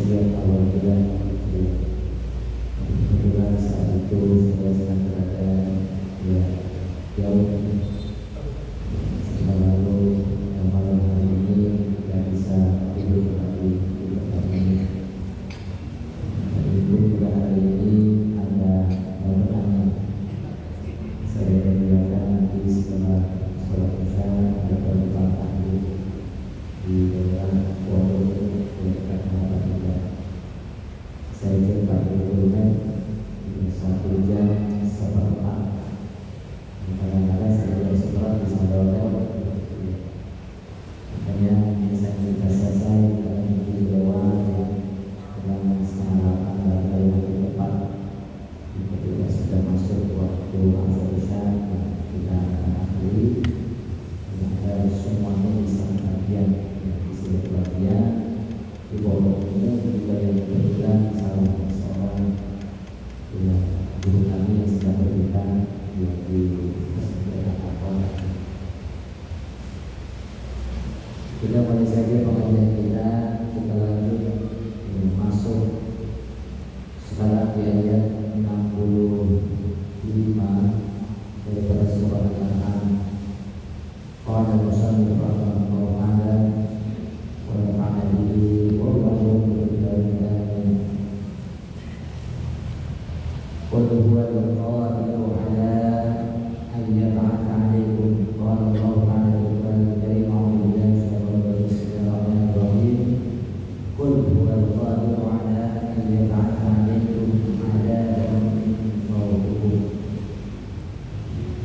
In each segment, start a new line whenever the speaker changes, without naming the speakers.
sejak awal bulan kebetulan saat itu saya sedang berada jauh lalu malam hari ini tidak bisa tidur lagi di tempat ini. Itu juga hari ini ada pemenang. Saya mendoakan nanti setelah sholat isya ada pemenang di daerah Pondok dekat Harapan Indah. Saya cepat berkurang 1 jam seperempat. Kadang-kadang saya jam seperempat bisa lewat. Makanya saya minta selesai karena di dewan yang setengah 8 dan dari waktu tepat. Ketika sudah masuk waktu asar isya kita akan akhiri. Agar semuanya bisa bagian di bawah umum juga yang kebetulan salah seorang guru kami yang sedang berbicara di daerah Kapal. Kita boleh saja pengajian kita lanjut masuk sekarang di ayat 65 daripada surah Al-An'am. Qala al-musannif rahimahullah ta'ala قل هو القادر على أن يبعث عليكم قال الله تعالى في القرآن الكريم أعوذ بالله من الشيطان الرجيم بسم الله الرحمن الرحيم قل هو القادر على أن يبعث عليكم عذابا من فوقكم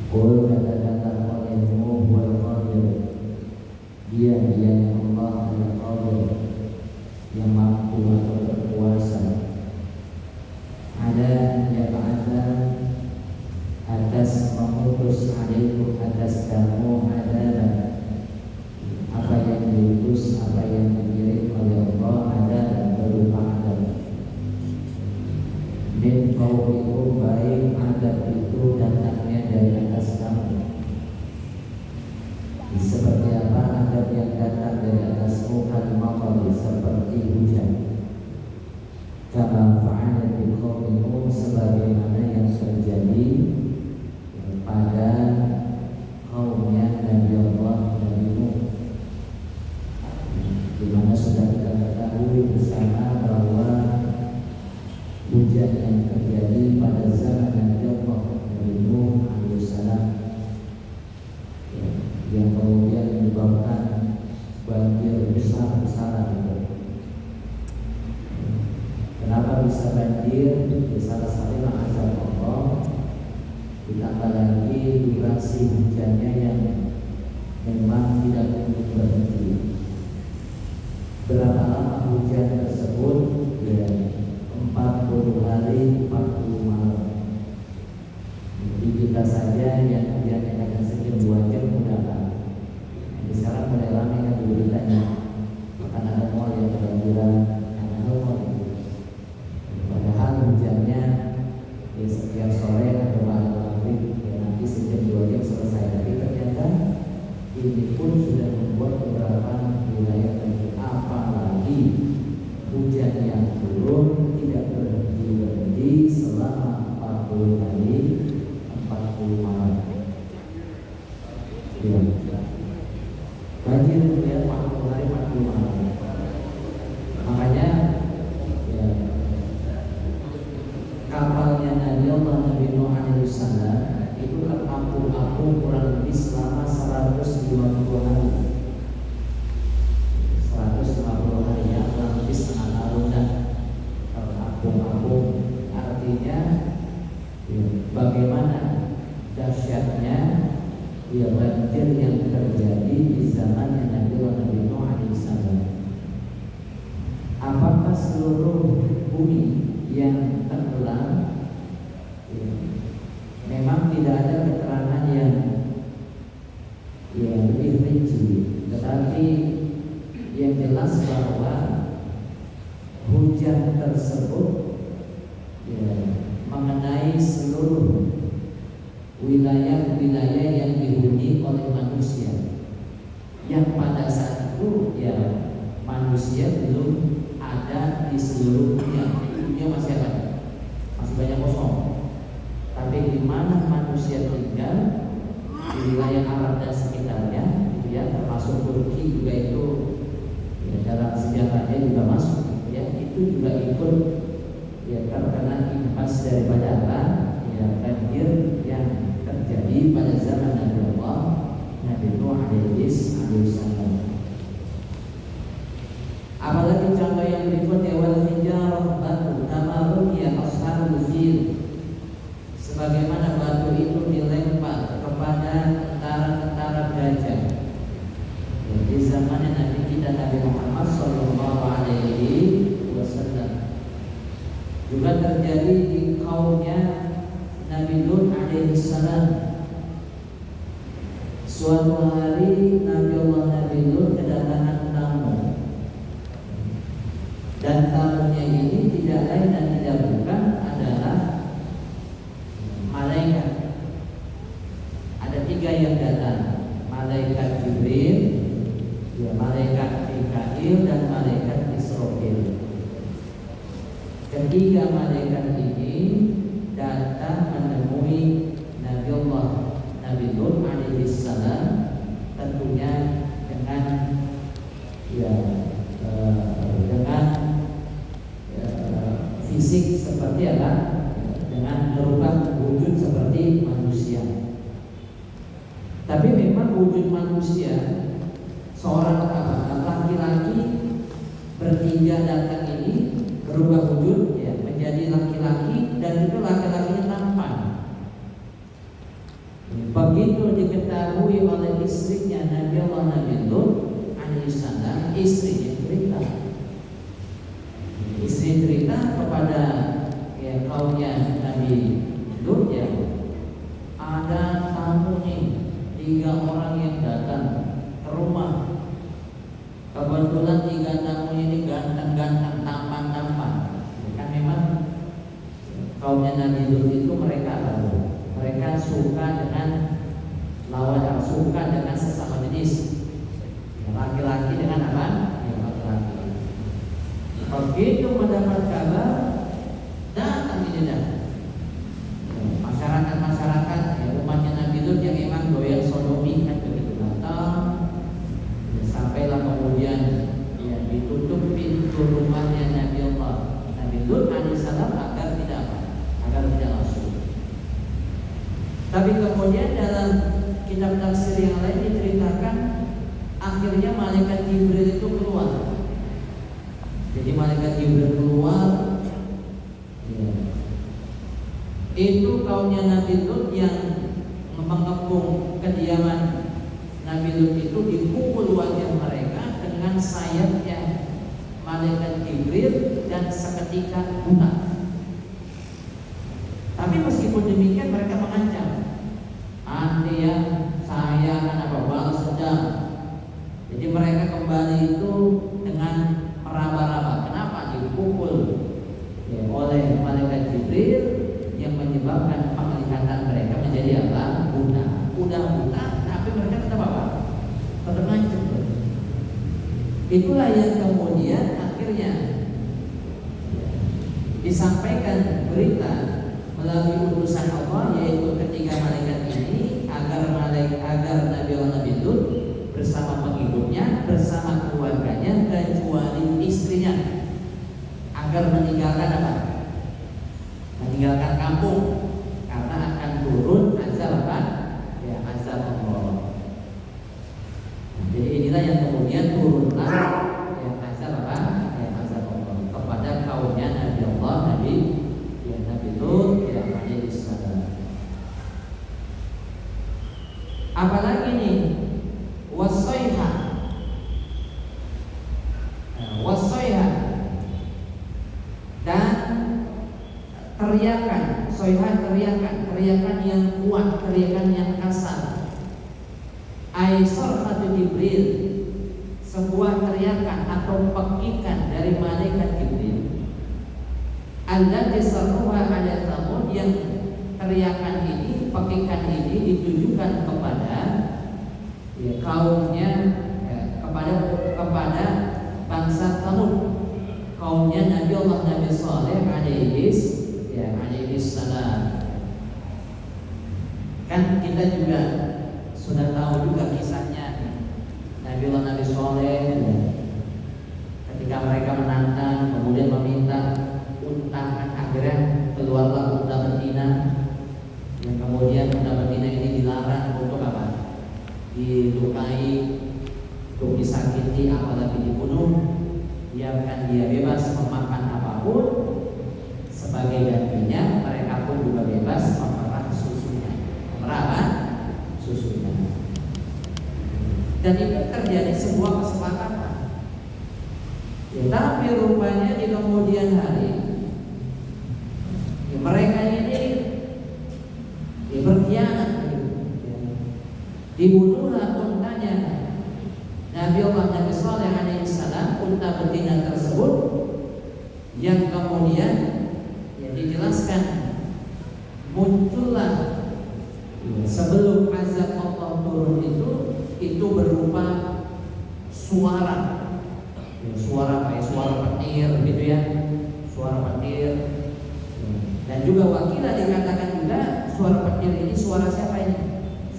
قل kata-kata olehmu huwa al-qadir, dia yang Allah al-qadir yang mampu atau berkuasa ada yang ba'atha atas mengutus alaikum atas kamu ada apa yang diutus apa yang dikirim oleh Allah ada berupa adab min fawqikum baik adab itu datangnya dari atas kamu. Seperti apa adab yang datang dari atasmu al-maqari seperti hujan. Kama fa'ala bi qaumikum sebagaimana yang terjadi pada kaumnya Nabi Allah Nabi Nuh, di mana sudah kita ketahui bersama bahwa hujan yang terjadi pada zaman Nabi Allah Nabi Nuh alaihissalam yang kemudian menyebabkan banjir besar-besaran. Kenapa bisa banjir? Salah satunya azab Allah, ditambah lagi durasi hujannya yang memang tidak berhenti. Berapa lama hujan tersebut? 40 hari 40 malam. Jadi kita saja yang hujannya kadang saja 2 jam udah kan. Sekarang mulai ramai kan beritanya, bahkan ada mall yang kebanjiran karena mall. Padahal hujannya setiap sore atau malam maghrib nanti sejam 2 jam selesai. Tapi ternyata ini pun sudah membuat beberapa wilayah terjadi. Apalagi hujan yang turun tidak berhenti selama 40 hari 40 malam. Banjir ya 40 hari 40 malam. Makanya kapalnya Nabi Allah Nabi Nuh alaihissalam itu terapung-apung kurang lebih selama 150 hari. 150 hari ya, kurang lebih setengah tahun dan terapung-apung. Artinya bagaimana dahsyatnya banjir yang terjadi di zaman Nabi Allah Nabi Nuh alaihissalam. Apakah seluruh bumi yang tenggelam? Memang tidak ada keterangan yang lebih rinci, tetapi yang jelas bahwa hujan tersebut mengenai seluruh wilayah-wilayah yang dihuni oleh manusia, yang pada saat itu manusia belum ada di di seluruh dunia masih ada, masih banyak kosong. Tapi di mana manusia tinggal di wilayah Arab dan sekitarnya, gitu ya, termasuk Turki juga itu ya, dalam sejarahnya juga masuk, gitu ya, itu juga ikut ya terkena imbas daripada apa? Ya banjir yang terjadi pada zaman Nabi Allah Nabi Nuh alaihi salam. Apalagi contoh yang berikutnya, wal hijarah batu kama ru'ya ashabul fil, sebagaimana batu itu dilempar kepada tentara-tentara gajah ya, di zaman Nabi kita Nabi Muhammad sallallahu alaihi wasallam. Juga terjadi di kaumnya Nabi Lut alaihi salam. Suatu hari Nabi Lut kedatangan tamu, dan tamunya ini tidak lain dan tidak bukan adalah malaikat. Ada 3 yang datang, malaikat Jibril, ya, malaikat Mikail dan malaikat Israfil. Ketiga malaikat ini datang menemui Nabi Allah Nabi Lut alaihi salam, tentunya dengan ya dengan fisik seperti apa? Dengan berubah wujud seperti manusia. Tapi memang wujud manusia seorang laki-laki bertiga datang ini berubah wujud ya, menjadi laki-laki, dan itu laki-lakinya tampan. Begitu diketahui oleh istrinya Nabi Allah Nabi Lut alaihi salam, istrinya cerita. Istri cerita kepada ya, kaumnya Nabi Lut, ya, ada tamu nih, 3 orang yang datang ke rumah. Kebetulan 3 tamu ini ganteng-ganteng, tampan-tampan. Kan memang kaumnya Nabi Lut itu mereka apa? Mereka suka dengan lawan, suka dengan sesama jenis. Laki-laki dengan apa? Ya, laki-laki. Begitu mendapat kabar, datang ini dah masyarakat ya, umatnya Nabi Lut yang memang doyan sodomi kan begitu datang ya, sampailah kemudian ya ditutup pintu rumahnya Nabi Allah Nabi Lut alaihissalam agar tidak masuk. Tapi kemudian dalam kitab tafsir yang lain diceritakan akhirnya malaikat Jibril itu keluar. Jadi malaikat Jibril keluar ya. Itu kaumnya Nabi Lut yang mengepung kediaman Nabi Lut itu, dipukul wajah mereka dengan sayapnya malaikat Jibril dan seketika buta. Tapi meskipun demikian mereka mengancam, nanti ya saya akan balas dendam. Jadi mereka kembali itu dengan meraba-raba. Kenapa? Dipukul ya, oleh malaikat Jibril yang menyebabkan penglihatan mereka menjadi apa? Buta. Udah buta, tapi mereka tetap apa? Tetap ngancam. Itulah yang kemudian akhirnya disampaikan berita melalui utusan Allah, yaitu ketiga malaikat ini agar Nabi Allah Nabi Lut bersama pengikutnya, bersama keluarganya, kecuali istrinya, agar meninggalkan apa? Meninggalkan kampung, karena akan turun azab apa? Ya, azab Allah. Jadi inilah yang kemudian turunlah ya, azab apa? Ya, azab Allah kepada kaumnya Nabi Allah Nabi Lut ya alaihi salam. Apalagi nih wasaiha. Wasaiha dan teriakan, soiha teriakan yang kuat, teriakan yang kasar. Aisar satu Jibril, sebuah teriakan atau pekikan dari malaikat Jibril. Allati sarruha ala Thamud, yang teriakan ini, pekikan ini ditujukan kepada ya, kaumnya ya, kepada bangsa Thamud, kaumnya Nabi ya alaihi salam. Kan kita juga sudah tahu juga kisahnya Nabi Soleh ketika mereka menantang kemudian meminta unta, kan akhirnya keluarlah unta betina yang kemudian unta betina ini dilarang untuk apa? Dilukai, untuk disakiti, apalagi dibunuh. Biarkan dia bebas memakan apapun, sebagai gantinya mereka pun juga bebas memerah susunya. Memerah apa? Susunya. Dan itu terjadi sebuah kesepakatan. Ya, tapi rupanya di kemudian hari ya, mereka ini ya, berkhianat. Dibunuhlah untanya Nabi Saleh alaihissalam, unta betina tersebut yang kemudian ya, dijelaskan muncullah sebelum azab Allah turun itu berupa suara, ya, suara kayak suara petir gitu ya, suara petir. Dan juga wakilah dikatakan juga suara petir ini suara siapa ini?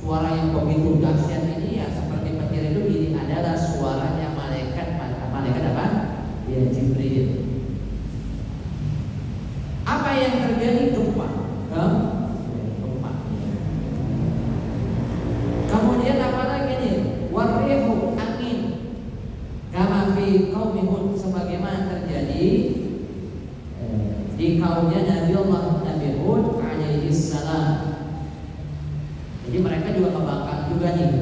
Suara yang begitu dahsyat ini ya, seperti petir itu, ini adalah suaranya malaikat apa? Ya, Jibril. Apa yang terjadi? Gempa. Gempa. Kemudian apa lagi nih? Warihu, angin. Kama fi qaumi Hud, sebagaimana terjadi di kaumnya Nabi Hud alaihi salam. Jadi mereka juga kebanggaan juga nih.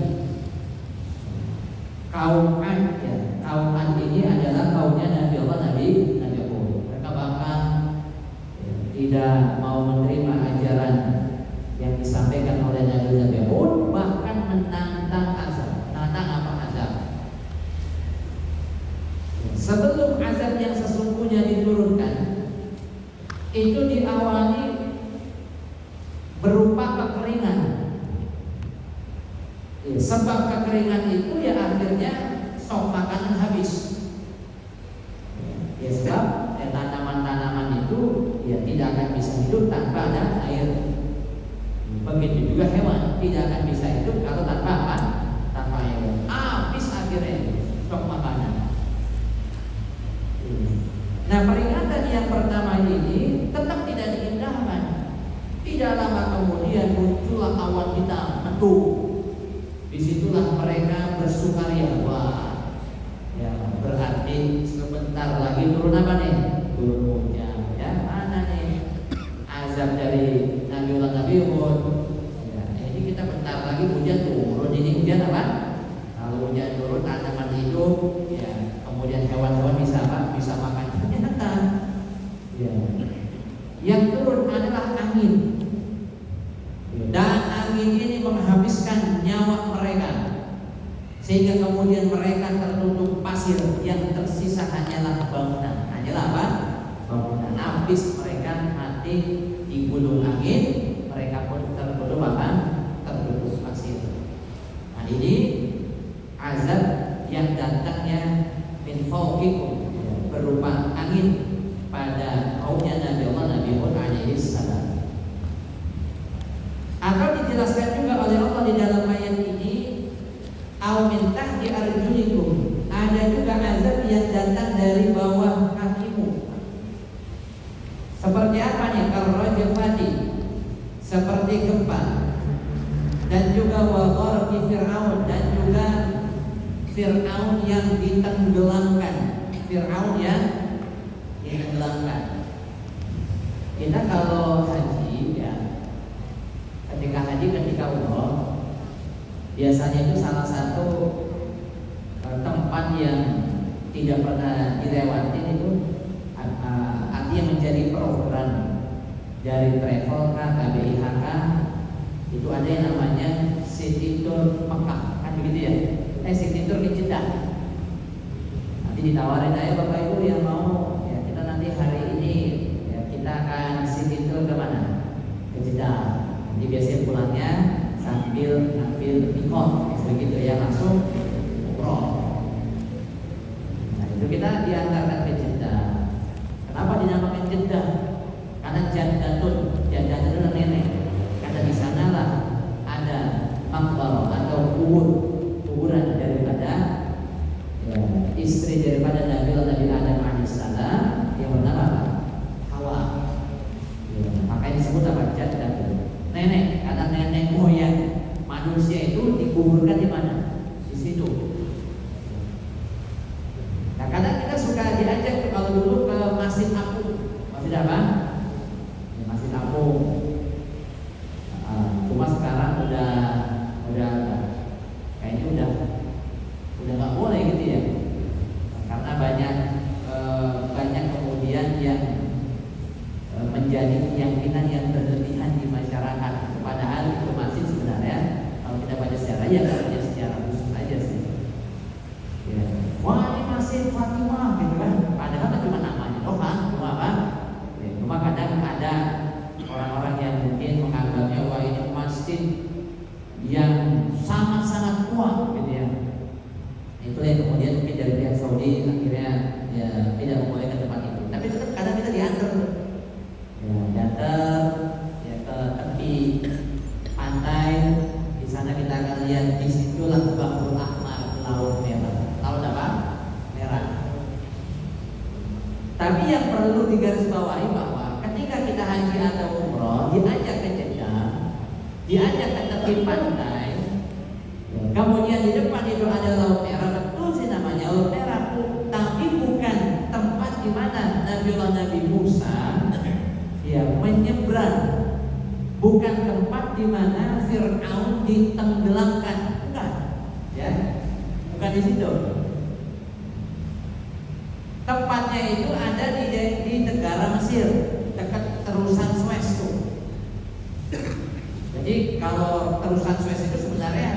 Kaum Ad, ya, kaum Ad ini adalah kaumnya Nabi Hud. Mereka bahkan ya, tidak mau menerima ajaran yang disampaikan oleh Nabi Hud, bahkan menantang azab. Menantang apa? Azab. Sebelum azab yang sesungguhnya diturunkan, itu diawali berupa kekeringan. Sebab kekeringan itu ya akhirnya stok makanan habis. Ya sebab tanaman-tanaman itu ya tidak akan bisa hidup tanpa ada air. Begitu juga hewan tidak akan bisa hidup kalau tanpa apa? Tanpa air. Habis akhirnya stok makanan. Nah, peringatan yang pertama ini tetap tidak diindahkan. Tidak lama kemudian muncullah awan hitam mendung. Disitulah mereka bersukaria. Wah, ya berarti sebentar lagi turun apa nih? Turun hujan. Ya, mana nih azab dari Nabi Hud? Ya, ini kita bentar lagi hujan turun. Ini hujan apa? Kalau hujan turun tanaman hidup, ya kemudian hewan-hewan bisa apa? Bisa makan. Ternyata, ya, yang turun adalah angin. Dan angin ini menghabiskan nyawa mereka, sehingga kemudian mereka tertutup pasir, yang tersisa hanyalah bangunan. Hanyalah apa? Bangunan. Habis mereka mati digulung angin, mereka pun tertutup apa? Tertutup pasir. Nah, ini azab yang datangnya min fawqikum, berupa angin pada kaumnya Nabi Hud alaihi salam. Atau dijelaskan juga oleh Allah di dalam ayat ini, au min tahti arjulikum, ada juga azab yang datang dari bawah kakimu. Seperti apa nih? Karrajfati, seperti gempa. Dan juga wa gharqi Fir'aun, dan juga Fir'aun yang ditenggelamkan. Fir'aun yang ditenggelamkan. Kita kalau haji ya, ketika umroh, biasanya itu salah satu tempat yang tidak pernah dilewati itu artinya menjadi program dari travel KBIHK, itu ada yang namanya City Tour Mekah, kan begitu ya? City Tour di Jeddah. Nanti ditawarin aja Bapak Ibu yang mau, ya kita nanti hari ini ya kita akan City Tour ke mana? Ke Jeddah. Jadi biasanya pulangnya sambil ngambil mikot, begitu ya, langsung umroh. Nah itu kita diantarkan ke Jeddah. Kenapa dinamakan Jeddah? Karena Jeddah masjid apung. Masjid apa? Ya, masjid apung. Cuma sekarang udah kayaknya udah nggak boleh gitu ya, karena banyak kemudian yang menjadi keyakinan yang berlebihan di masyarakat. Padahal itu masjid sebenarnya kalau kita baca sejarah ya hanya sejarah khusus aja sih. Ya. Wah, ini masjid Fatimah gitu kan. Padahal kan cuma namanya doang, cuma apa? Ya, cuma kadang ada orang-orang yang mungkin menganggapnya wah ini masjid yang sangat-sangat kuat gitu ya. Itu yang kemudian mungkin dari pihak Saudi akhirnya ya tidak membolehkan tempat itu. Tapi tetap kadang kita diantar ya ke tepi pantai. Di sana kita akan lihat disitulah Bahrul Ahmar, laut merah. Laut apa? Merah. Tapi yang perlu digarisbawahi bahwa ketika kita haji atau umroh diajak ke Jeddah, diajak ke tepi pantai, kemudian di depan itu ada laut merah, betul sih namanya laut merah, tapi bukan tempat di mana Nabi Musa ya menyeberang, bukan tempat di mana Fir'aun ditenggelamkan, bukan, ya, bukan di situ. Tempatnya itu ada di negara Mesir, dekat terusan Suez tuh. Jadi kalau terusan Suez itu sebenarnya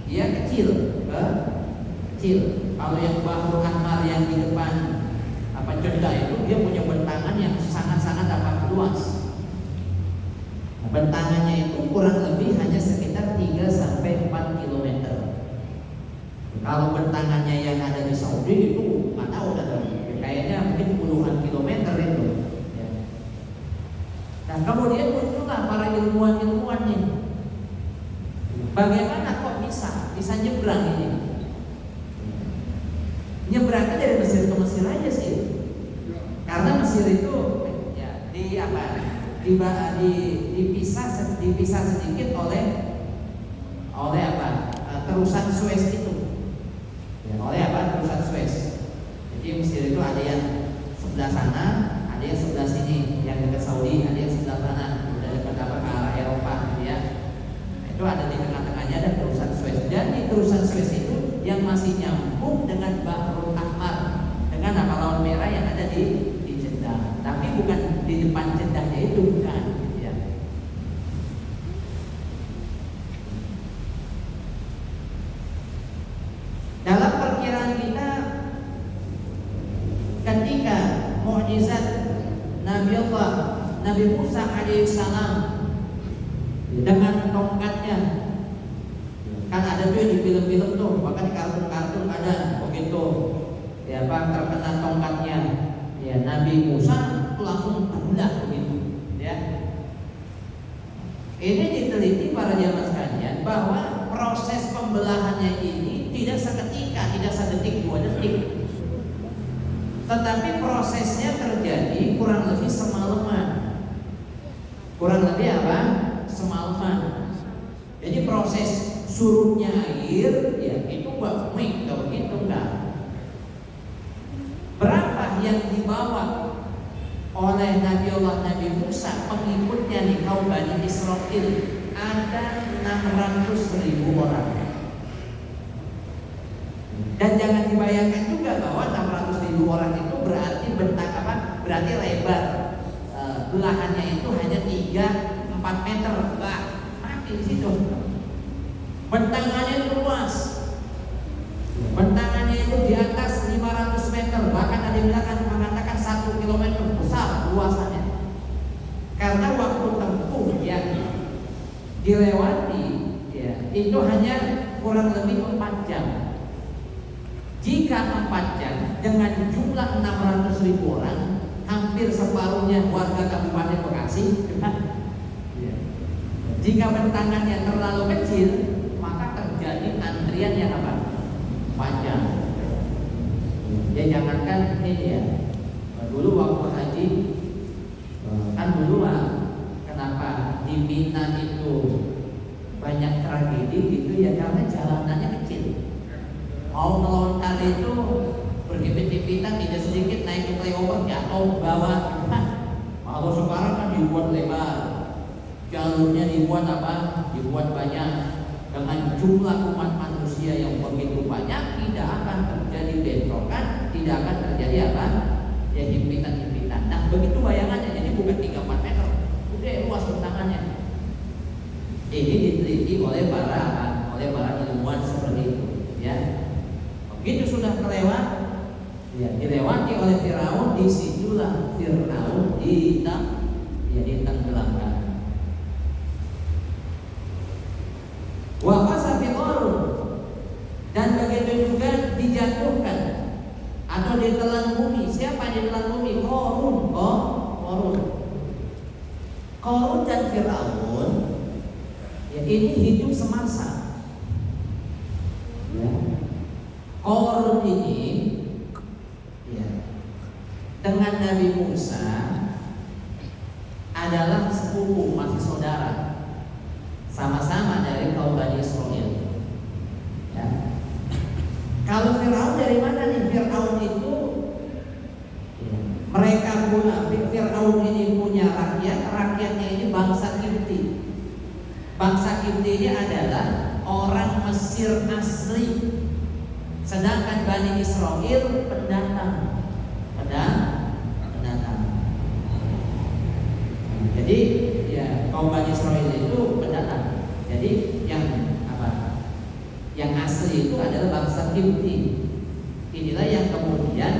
dia kecil. Kalau yang Bahrul Ahmar yang di depan Jeddah itu dia punya bentangan yang sangat-sangat luas. Bentangannya itu kurang lebih hanya sekitar 3 sampai 4 km. Kalau bentangannya yang ada di Saudi itu nggak tahu kayaknya mungkin puluhan kilometer itu. Ya. Nah kemudian muncullah para ilmuwan-ilmuwannya. Bagaimana kok bisa nyebrang ini? Nyebrangnya dari Mesir ke Mesir aja sih. Karena Mesir itu ya dipisah sedikit oleh terusan Suez itu. Ya, oleh terusan Suez. Jadi Mesir itu ada yang sebelah sana, ada yang sebelah sini, yang dekat Saudi, ada yang sebelah kanan, ada dekat ke arah Eropa, gitu ya. Itu ada di tengah-tengahnya ada terusan Suez. Dan di terusan Suez itu yang masih nyambung dengan Bahrul Ahmar, dengan laut merah yang ada di Jeddah. Tapi bukan di depan Jeddahnya itu, bukan, gitu ya. Dalam perkiraan kita, ketika mukjizat Nabi Musa alaihissalam dengan tongkatnya, kan ada tuh di film-film tuh, bahkan di kartun-kartun ada begitu ya terkena tongkatnya ya Nabi Musa itu langsung bulat begitu ya. Ini diteliti para jamaah sekalian bahwa proses pembelahannya ini tidak seketika, tidak sedetik, 2 detik, tetapi prosesnya terjadi kurang lebih semalaman. Kurang lebih apa? Semalaman. Jadi proses surutnya air ya itu enggak begitu, enggak. Berapa yang dibawa oleh Nabi Musa pengikutnya di kaum Bani Israil? Ada 600.000 orang. Dan jangan dibayangkan juga bahwa 600.000 orang itu berarti berarti lebar belahannya itu hanya 3-4 meter. Bah, mati di situ. Bentangannya itu luas. Bentangannya itu di atas 500 meter, bahkan ada yang mengatakan 1 kilometer, besar luasannya. Karena waktu tempuh yang dilewati ya, itu hanya kurang lebih 4 jam. Jika 4 jam dengan jumlah 600.000 orang, hampir separuhnya warga Kabupaten Bekasi, jika bentangannya terlalu kecil, maka terjadi antrian yang panjang. Ya jangankan ini ya. Dulu waktu haji kan dulu kenapa di Mina itu banyak tragedi gitu ya, karena jalanannya kecil. Mau melontar itu berhipit-hipitan, tidak sedikit naik
naikin flyover jatuh bawah. Kalau sekarang kan dibuat lebar, jalurnya dibuat apa? Dibuat banyak. Dengan jumlah umat manusia yang begitu banyak, tidak akan terjadi bentrokan, tidak akan terjadi apa? Ya himpitan-himpitan. Nah begitu bayangannya, jadi bukan 3-4 meter, udah luas bentangannya. Ini diteliti oleh para ilmuwan seperti itu, ya. Begitu sudah kelewat, ya, dilewati oleh Firaun, disitulah Firaun ditenggelamkan. Wa qasafi Qarun, dan begitu juga dijatuhkan atau ditelan bumi. Siapa yang ditelan bumi? Qarun dan Firaun, ya, ini hidup semasa. Ya. Qarun ini, ya, dengan Nabi Musa adalah sepupu, masih saudara, sama-sama dari kaum Bani Israil. Ya. Kalau Firaun dari mana nih? Firaun itu, ya, mereka pula, Firaun ini punya rakyatnya ini bangsa Kipti. Bangsa Kipti ini adalah orang Mesir asli, sedangkan Bani Israil pendatang. Jadi ya kaum Bani Israil itu pendatang. Jadi yang asli itu adalah bangsa Kipti. Inilah yang kemudian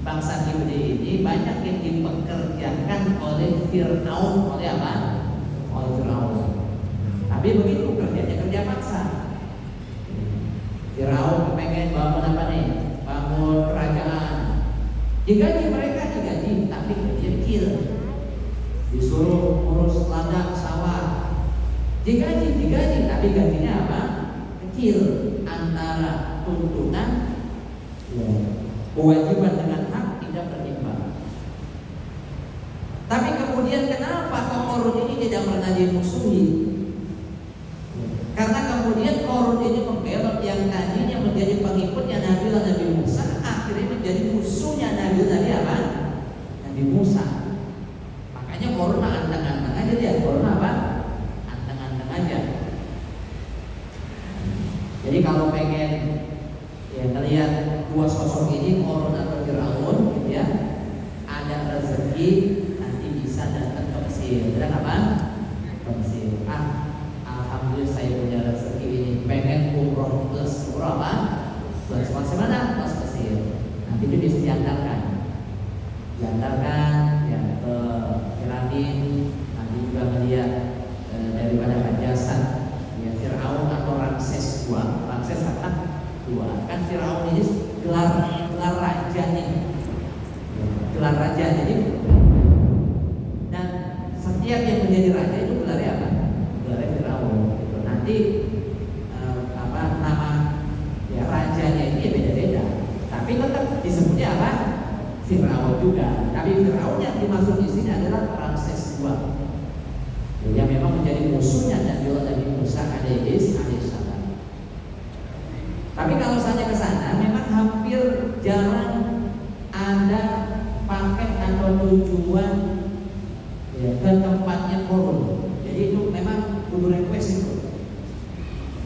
bangsa Kipti ini banyak yang dipekerjakan oleh Firaun, oleh Firaun. Tapi begitu kerja paksa. Firaun pengen bangun apa nih? Bangun kerajaan. Digaji mereka, tapi kecil. Disuruh urus ladang sawah. Digaji, tapi gajinya apa? Kecil. Antara tuntutan, ya, kewajiban dengan hak tidak berimbang. Tapi kemudian kenapa Qarun ini tidak pernah dimusuhi? Karena kemudian Qarun ini membelot yang tadinya menjadi pengikutnya Nabi Musa, akhirnya menjadi musuhnya Nabi Musa. Makanya Qarun anteng-anteng aja dia. Qarun apa? Anteng-anteng aja. Jadi kalau pengen ya ngelihat dua sosok ini, Qarun atau Firaun, gitu ya, ada rezeki nanti bisa datang ke Mesir. Benar apa? Ke Mesir. Alhamdulillah saya punya rezeki ini, pengen umroh plus umroh apa? Plus mana? Plus Mesir. Nanti itu bisa diantarkan ya ke piramid. Nanti juga melihat daripada penjelasan ya Firaun atau Ramses II. Ramses II kan Firaun ini gelar raja nih, gelar raja. Jadi dan setiap yang menjadi raja itu gelarnya apa? Gelarnya Firaun. Gitu. Nanti nama ya rajanya ini ya beda-beda, tapi tetap disebutnya apa? Firaun juga. Tapi Firaun yang dimaksud di sini adalah Ramses II, yang memang menjadi musuhnya Nabi Musa alaihissalam. Tapi kalau saja ke sana, memang hampir jarang ada paket atau tujuan ya, ke tempatnya Qarun. Jadi itu memang kudu request itu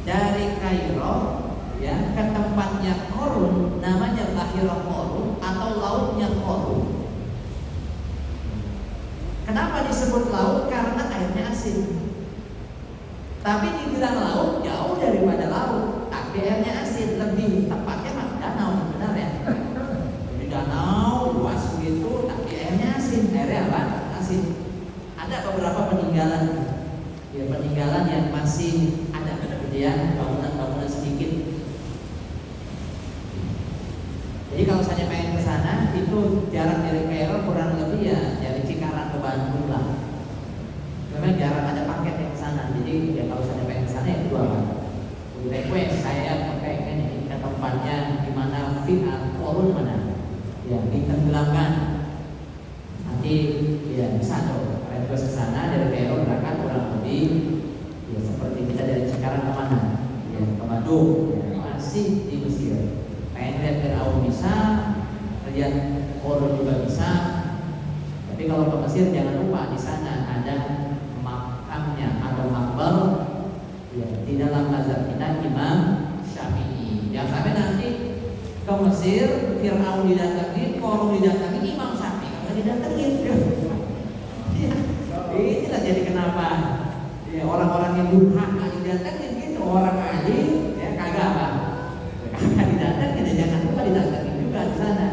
dari Kairo ya ke tempatnya Qarun, namanya Bahira Qarun atau lautnya Qarun. Kenapa disebut laut? Karena airnya asin. Tapi dibilang laut jauh daripada laut, tapi airnya asin. Lebih tepatnya mah danau sebenarnya. Jadi danau luas begitu, tapi airnya asin. Airnya apa? Asin. Ada beberapa peninggalan, ya peninggalan yang masih ada, kemudian bangunan-bangunan sedikit. Jadi kalau saya pengen ke sana, itu jarak dari Kairo kurang lebih ya dari Cikarang ke Bandung lah. Memang jarang ada paket yang ke sana. Jadi ya kalau saya pengen ke sana ya itu apa? Request saya pengen ke tempatnya di mana Qarun mana? Ya ditenggelamkan. Nanti ya bisa tuh request ke sana dari Kairo berangkat kurang lebih ya seperti kita dari Cikarang ke mana? Ya ke Bandung. Ya, masih di Mesir. Pengen lihat Firaun bisa, lihat Qarun turun juga bisa. Tapi kalau ke Mesir jangan lupa di sana ada makamnya atau makbar ya, di dalam mazhab kita Imam Syafi'i. Jangan sampai nanti ke Mesir Fir'aun didatangin, Qarun didatangin, Imam Syafi'i nggak didatangin. Ya, inilah jadi kenapa ya, orang-orang yang durhaka didatangin gitu, orang alim ya kagak apa, kagak didatangin, ya jangan lupa didatangin juga di sana.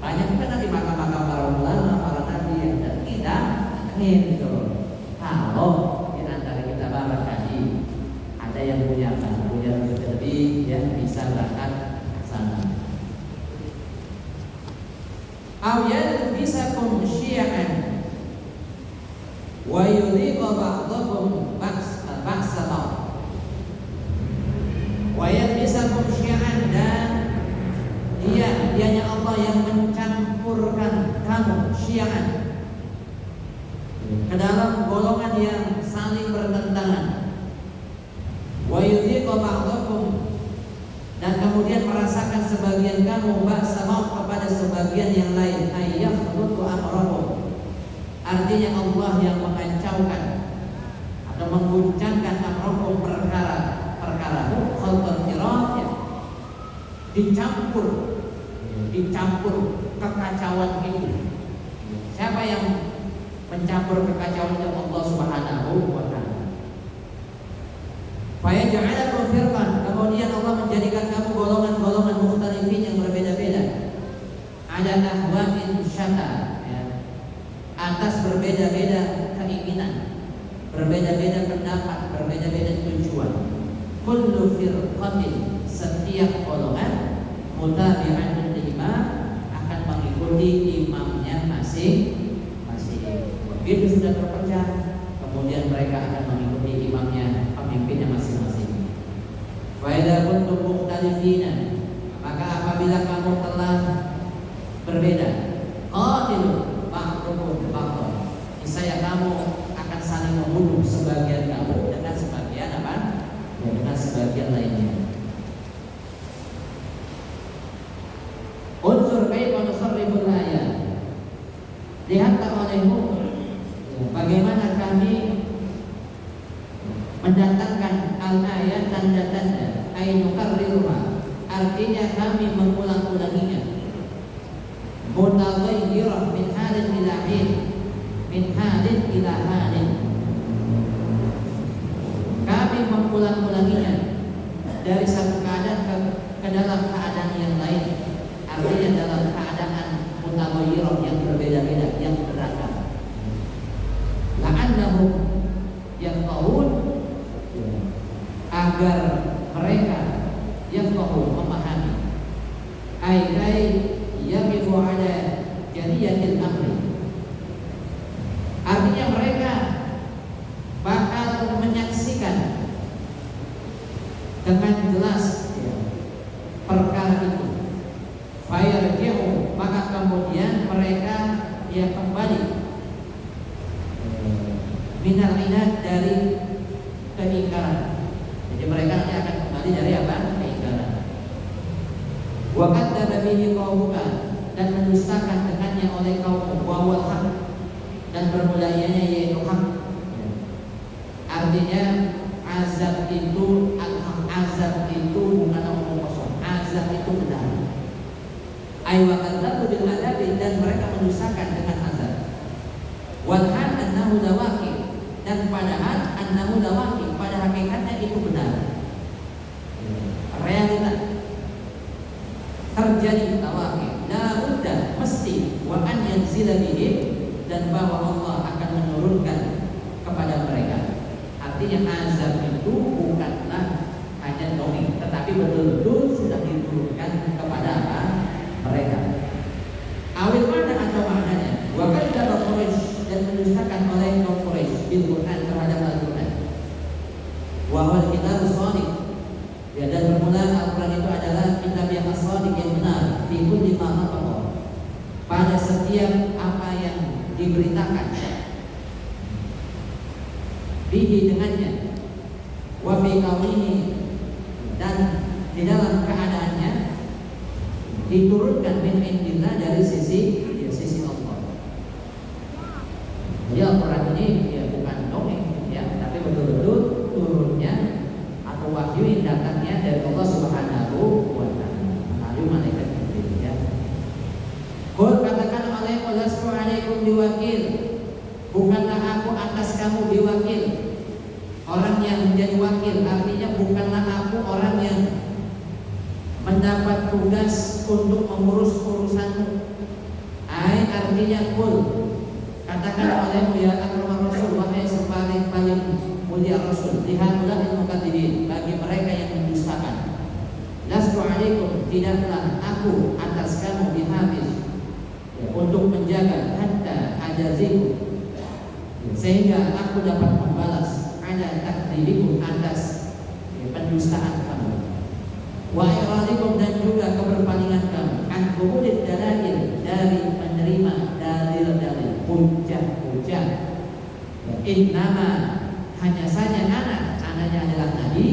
Banyak juga nanti makam-makam para ulama, para nabi yang kita datangin gitu. Kalau di antara kita barangkali ada yang punya rezeki lebih, ya bisa berangkat ke sana. Awyal bisa syi'an wa yudhiqa ba'dakum ba'sa ba'd. Wa yalbisakum syi'an, dan dianya Allah yang mencampurkan kamu syi'an ke dalam golongan yang saling bertentangan. Wa yudhiqa ba'dakum, dan kemudian merasakan sebagian kamu ba'sa ba'd kepada sebagian yang lain. Ayyakhutu amrakum, artinya Allah yang mengacaukan atau mengguncangkan amrakum perkara khalqan ya, dicampur kekacauan itu. Siapa yang mencampur kekacauan itu? Allah Subhanahu wa ta'ala. Fa yaj'alakum firqan, kemudian Allah menjadikan kamu golongan-golongan mukhtalifin yang berbeda-beda. Ada ahwa'in syata ya, atas berbeda-beda keinginan, berbeda-beda pendapat, berbeda-beda tujuan. Kullu firqatin, setiap golongan, mutabi'atun imam, akan mengikuti imamnya masing-masing. Begitu sudah terpecah, kemudian mereka akan mengikuti imamnya, pemimpinnya masing-masing. Wa idza kuntum mukhtalifina, maka apabila kamu telah berbeda, qatilu ba'dukum ba'd, niscaya kamu akan saling membunuh sebagian kamu dengan sebagian apa? Ya, dengan sebagian lainnya. Unsur kaifa nusarriful ayat, lihatlah olehmu bagaimana kami mendatangkan al-ayat, tanda-tanda, ay nukarriruha, artinya kami mengulang-ulanginya. Mutaghayyirah min halin ila halin, min halin ila halin, kami mengulang-ulanginya dari satu keadaan ke dalam keadaan yang lain, artinya dalam keadaan mutaghayyirah yang berbeda-beda, yang beragam. La'annahum yafqahun, agar mereka yafqahu, memahami, ay yaqifu ala jadiyatil amri, artinya mereka bakal menyaksikan dengan jelas perkara itu. Fayarji'u, maka kemudian mereka ya kembali minal inad, dari keingkaran. Jadi mereka nanti akan kembali dari apa? Keingkaran. Wa kadzdzaba bihi qaumuka, dan mendustakan dengannya oleh kaummu, wa wal haq, dan bermulainya yaitu hak. Artinya azab itu al-haq, azab itu bukan omong kosong, azab itu benar. Ay wa kadzdzabu bil adabi, dan mereka mendustakan dengan azab. Wal haq annahu lawaqi, dan padahal annahu lawaqi, pada hakikatnya itu benar, realita terjadi, lawaqi, la budda, mesti, wa an yanzila bihim, dan bahwa Allah akan menurunkan kepada mereka. Artinya azab itu bukanlah hanya dongeng, tetapi betul-betul sudah diturunkan kepada apa? Mereka. Awil mana atau maknanya? Wa kadzdzaba Quraisy, dan mendustakan oleh kaum Quraisy bil Quran, terhadap Al-Quran. Wa huwal kitabus shadiq, ya, dan bermula Al-Quran itu adalah kitab yang as-shadiq, yang benar, fi kulli ma nataqa, pada setiap apa yang diberitakan, bihi, dengannya, wa fi qawlihi, dan di dalam keadaannya diturunkan min indillah, dari sisi Jadi Al-Quran ini ya bukan dongeng ya, tapi betul-betul turunnya atau wahyu yang datangnya dari Allah Subhanahu wa Ta'ala melalui malaikat Jibril ya. Qul, katakan oleh lastu alaikum biwakil, bukanlah aku atas kamu biwakil, orang yang menjadi wakil, artinya bukanlah aku orang yang mendapat tugas untuk mengurus urusanmu. Artinya qul, katakan olehmu ya akramar rasul, wahai paling mulia rasul, lihatlah ilmu mukadzibin, bagi mereka yang mendustakan. Lastu alaikum, tidaklah aku atas kamu bihafiz, ya, untuk menjaga hatta ajazikum, sehingga aku dapat membalas ada takdzibikum, atas ya, pendustaan kamu, wa iradikum, dan juga keberpalingan kamu, an qubulid dalail, dari menerima dalil-dalil, hujah-hujah. Innama, hanya saja anaknya adalah nabi,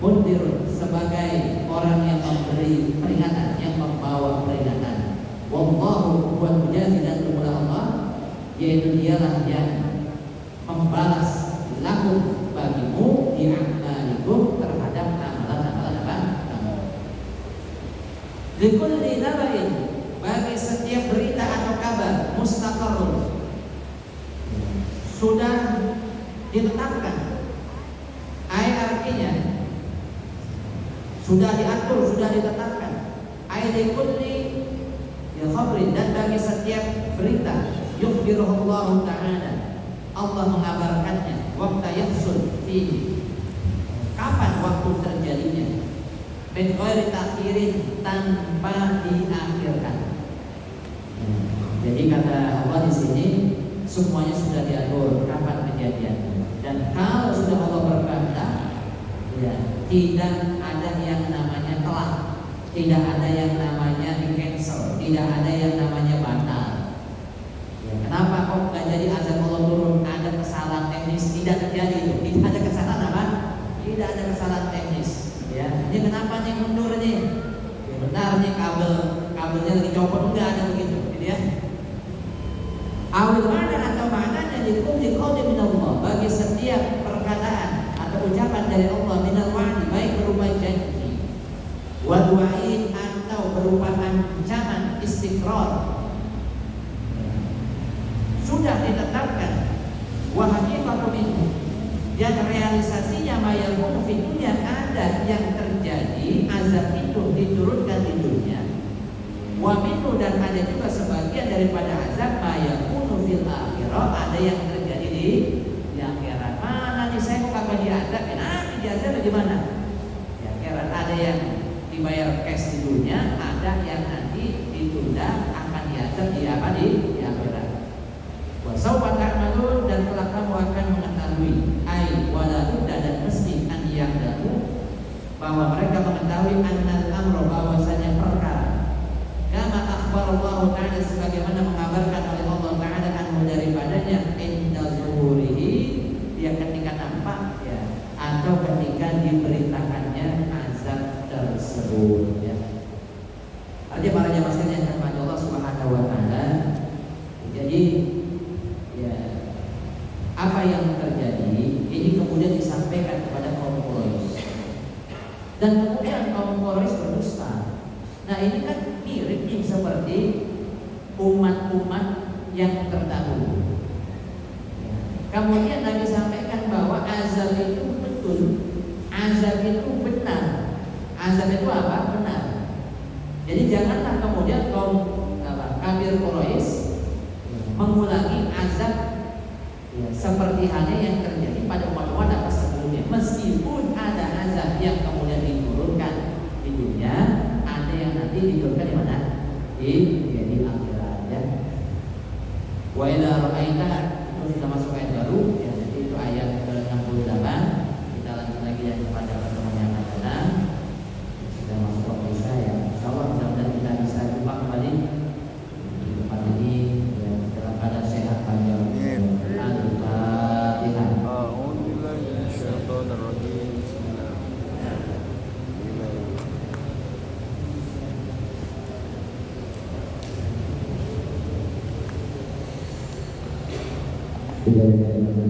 mundir, sebagai orang yang memberi peringatan, yang membawa peringatan. Wallahu huwal mujazi, dan Allah yaitu dialah yang membalas lakum, bagimu, di amalikum, terhadap amalan-amalan apa? Kamu. Likulli nabain, bagi setiap berita atau kabar, mustaqarrun, sudah ditetapkan. Artinya sudah diatur, sudah ditetapkan. Likulli ya khabrin, dan bagi setiap berita, yukhbiruhullahu ta'ala, Allah mengabarkannya, waqta yahsul fihi, kapan waktu terjadinya, min ghairi ta'khirin, tanpa diakhirkan. Jadi kata Allah di sini semuanya sudah diatur kapan kejadiannya, dan kalau sudah Allah berkehendak, ya, tidak ada yang namanya telat, tidak ada yang namanya di cancel, tidak ada yang namanya batal. Ya, kenapa kok nggak jadi azab Allah turun? Ada kesalahan teknis, tidak terjadi itu. Tidak ada kesalahan apa? Tidak ada kesalahan teknis. Ya, ini kenapa nih mundur nih? Ya, benar nih kabelnya lagi copot, enggak ada begitu, gitu ya. Awil mana atau maknanya likulli qaulin minallah, bagi setiap perkataan atau ucapan dari Allah, minal wa'di, baik berupa janji, wa du'ain, atau berupa ancaman, istiqrar, sudah ditetapkan. Wa haqiqatu minhu, dan realisasinya mayakun fi dunya, ada yang terjadi azab itu diturunkan di dunia. Wa minhu, dan ada juga sebagian daripada azab mayakunu fil akhirah, ada yang terjadi di akhirat. Mana nih saya kok kagak diazab? Nanti diazab bagaimana? Di akhirat ada yang dibayar cash di dunia, ada yang nanti ditunda akan diazab di akhirat. Wa sawfa ta'malun, dan telah kamu akan mengetahui, ai wala budda, dan mesti an ya'lamu, bahwa mereka mengetahui annal amra, bahwasanya perkara, kama akhbarallahu ta'ala, sebagaimana mengabarkan oleh Allah Ta'ala anhu, daripadanya, inda zuhurihi, dia ketika nampak ya, atau ketika diberitakannya azab tersebut ya. Artinya para jamaah sekalian yang dirahmati Allah Subhanahu wa Ta'ala, jadi ya, apa yang terjadi ini kemudian disampaikan kepada kaum Quraisy, dan kemudian kaum Quraisy berdusta. Nah, ini kan mirip nih seperti umat-umat yang terdahulu. Kemudian Nabi sampaikan bahwa azab itu betul, azab itu benar, azab itu apa? Benar. Jadi janganlah kemudian kaum kafir Quraisy mengulangi azab ya, seperti halnya yang terjadi pada umat-umat apa sebelumnya. Meskipun ada azab yang kemudian diturunkan di dunia, ada yang nanti diturunkan di mana? Di akhirat ya. Wa idza ra'aita, itu sudah masuk ayat baru ya, jadi itu ayat ke-68. Kita lanjut lagi ya kepada pertemuan yang akan datang. Sudah masuk waktu Isya ya. Insyaallah mudah-mudahan kita bisa jumpa kembali di tempat ini ya, dalam keadaan sehat panjang. Al-Fatihah.
A'udzu billahi minasyaitonir rajim.
Tidak ada yang